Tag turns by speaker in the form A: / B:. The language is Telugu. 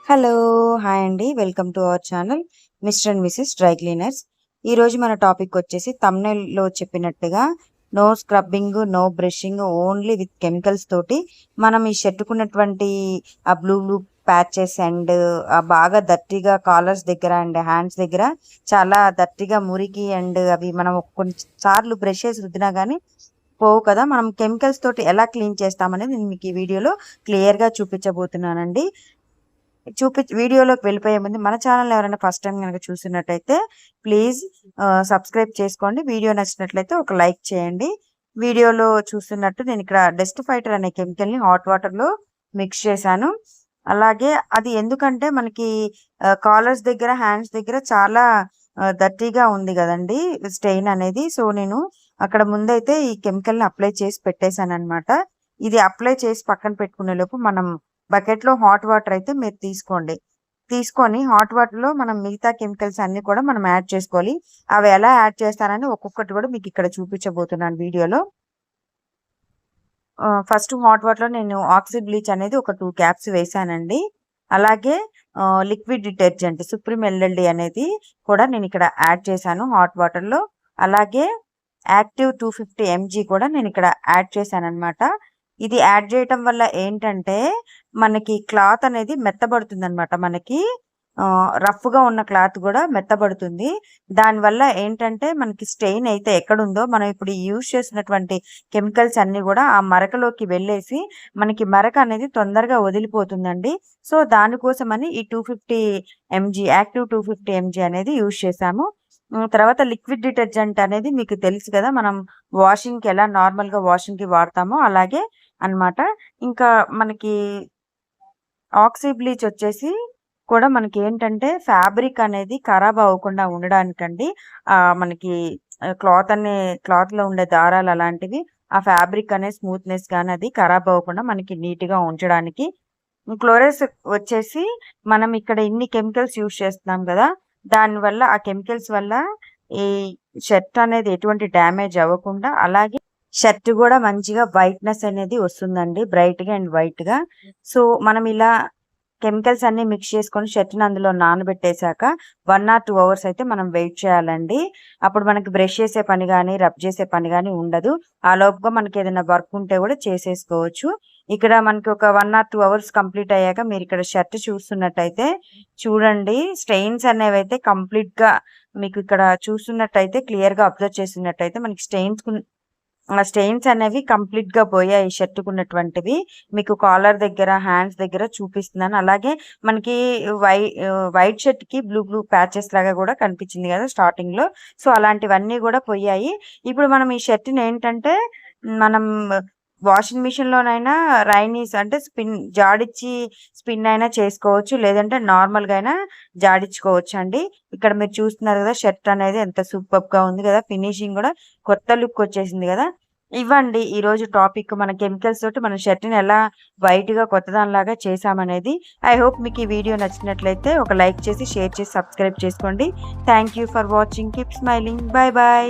A: హలో! హాయ్ అండి. Welcome to our channel Mr and Mrs dry cleaners. ఈరోజు మన టాపిక్ వచ్చేసి థంబ్‌నెయిల్‌లో చెప్పినట్టుగా no scrubbing, no brushing only with chemicals తోటి మనం ఈ షర్ట్‌కున్నటువంటి ఆ బ్లూ బ్లూ ప్యాచెస్ అండ్ బాగా డర్టీగా కాలర్స్ దగ్గర అండ్ హ్యాండ్స్ దగ్గర చాలా డర్టీగా మురికి అండ్ అవి మనం కొన్ని సార్లు బ్రష్ చేసి రుద్దినా గానీ పోవు కదా! మనం కెమికల్స్ తోటి ఎలా క్లీన్ చేస్తామనేది నేను మీకు ఈ వీడియోలో క్లియర్‌గా చూపించబోతున్నానండి. వీడియోలోకి వెళ్ళిపోయే ముందు మన ఛానల్ ఎవరైనా ఫస్ట్ టైం గనక చూస్తున్నట్టయితే ప్లీజ్ సబ్స్క్రైబ్ చేసుకోండి. వీడియో నచ్చినట్లయితే ఒక లైక్ చేయండి. వీడియోలో చూస్తున్నట్టు నేను ఇక్కడ డస్ట్ ఫైటర్ అనే కెమికల్‌ని హాట్ వాటర్‌లో మిక్స్ చేశాను. అలాగే అది ఎందుకంటే మనకి కాలర్స్ దగ్గర, హ్యాండ్స్ దగ్గర చాలా డర్టీగా ఉంది గదండీ! స్టెయిన్ అనేది. సో, నేను అక్కడ ముందైతే ఈ కెమికల్‌ని అప్లై చేసి పెట్టేశాననమాట. ఇది అప్లై చేసి పక్కన పెట్టుకునే లోపు మనం బకెట్‌లో హాట్ వాటర్ అయితే మీరు తీసుకోండి. తీసుకొని హాట్ వాటర్‌లో మనం మిగతా కెమికల్స్ అన్నీ కూడా మనం యాడ్ చేసుకోవాలి. అవి ఎలా యాడ్ చేస్తానని ఒక్కొక్కటి కూడా మీకు ఇక్కడ చూపించబోతున్నాను వీడియోలో. ఫస్ట్ హాట్ వాటర్‌లో నేను ఆక్సీ బ్లీచ్ అనేది ఒక 2 క్యాప్స్ వేశానండి. అలాగే లిక్విడ్ డిటర్జెంట్ సుప్రీం ఎల్ఎల్‌డి అనేది కూడా నేను ఇక్కడ యాడ్ చేశాను హాట్ వాటర్‌లో. అలాగే యాక్టివ్ 250 ఎంజీ కూడా నేను ఇక్కడ యాడ్ చేశాననమాట. ఇది యాడ్ చేయటం వల్ల ఏంటంటే మనకి క్లాత్ అనేది మెత్తబడుతుందనమాట. మనకి రఫ్‌గా ఉన్న క్లాత్ కూడా మెత్తబడుతుంది. దానివల్ల ఏంటంటే మనకి స్టెయిన్ అయితే ఎక్కడుందో మనం ఇప్పుడు యూజ్ చేసినటువంటి కెమికల్స్ అన్నీ కూడా ఆ మరకలోకి వెళ్ళేసి మనకి మరక అనేది తొందరగా వదిలిపోతుందండి. సో, దానికోసమని ఈ 250 ఎంజీ యాక్టివ్ 250 ఎంజీ అనేది యూజ్ చేశాము. తర్వాత లిక్విడ్ డిటర్జెంట్ అనేది మీకు తెలుసు కదా! మనం వాషింగ్‌కి ఎలా నార్మల్‌గా వాషింగ్‌కి వాడతామో అలాగే అన్నమాట. ఇంకా మనకి ఆక్సీ బ్లీచ్ వచ్చేసి కూడా మనకేంటంటే ఫ్యాబ్రిక్ అనేది ఖరాబ్ అవ్వకుండా ఉండడానికండి. మనకి క్లాత్‌లో ఉండే దారాలు అలాంటివి ఆ ఫ్యాబ్రిక్ అనే స్మూత్‌నెస్ గాని అది ఖరాబ్ అవ్వకుండా మనకి నీట్‌గా ఉంచడానికి. క్లోరస్ వచ్చేసి మనం ఇక్కడ ఇన్ని కెమికల్స్ యూజ్ చేస్తున్నాం గదా! దానివల్ల ఆ కెమికల్స్ వల్ల ఈ షర్ట్ అనేది ఎటువంటి డ్యామేజ్ అవ్వకుండా అలాగే షర్ట్ గూడా మంచిగా వైట్‌నెస్ అనేది వస్తుందండి. బ్రైట్‌గా అండ్ వైట్‌గా. సో, మనం ఇలా కెమికల్స్ అన్నీ మిక్స్ చేసుకొని షర్ట్‌ని అందులో నానబెట్టేసాక 1 ఆర్ 2 అవర్స్ అయితే మనం వెయిట్ చేయాలండి. అప్పుడు మనకి బ్రష్ చేసే పని గాని, రబ్ చేసే పని గాని ఉండదు. ఆ లోపుగా మనకేదైనా వర్క్ ఉంటే గూడా చేసేసుకోవచ్చు. ఇక్కడ మనకి ఒక 1 ఆర్ 2 అవర్స్ కంప్లీట్ అయ్యాక మీరిక్కడ షర్ట్ చూస్తున్నట్టయితే చూడండి స్టెయిన్స్ అనేవైతే కంప్లీట్‌గా మీకు ఇక్కడ చూస్తున్నట్టయితే క్లియర్‌గా అబ్జర్వ్ చేస్తున్నట్టయితే మనకి స్టెయిన్స్ అనేవి కంప్లీట్‌గా పోయాయి షర్ట్‌కున్నటువంటివి. మీకు కాలర్ దగ్గర, హ్యాండ్స్ దగ్గర చూపిస్తున్నాను. అలాగే మనకి వైట్ షర్ట్‌కి బ్లూ బ్లూ ప్యాచెస్ లాగా గూడా కనిపించింది గదా! స్టార్టింగ్‌లో. సో, అలాంటివన్నీ గూడా పోయాయి. ఇప్పుడు మనం ఈ షర్ట్‌ని ఏంటంటే మనం వాషింగ్ మిషన్‌లోనైనా అంటే జాడిచ్చి స్పిన్ అయినా చేసుకోవచ్చు. లేదంటే నార్మల్‌గా అయినా జాడించుకోవచ్చండి. ఇక్కడ మీరు చూస్తున్నారు గదా! షర్ట్ అనేది ఎంత సూపర్బ్‌గా ఉంది గదా! ఫినిషింగ్ గూడా కొత్త లుక్ వచ్చేసింది గదా! ఇవ్వండి ఈరోజు టాపిక్. మన కెమికల్స్ తోటి మన షర్ట్‌ని ఎలా వైట్‌గా కొత్తదానిలాగా చేశామనేది. ఐ హోప్ మీకు ఈ వీడియో నచ్చినట్లయితే ఒక లైక్ చేసి, షేర్ చేసి, సబ్స్క్రైబ్ చేసుకోండి. Thank you for watching. Keep smiling. By by.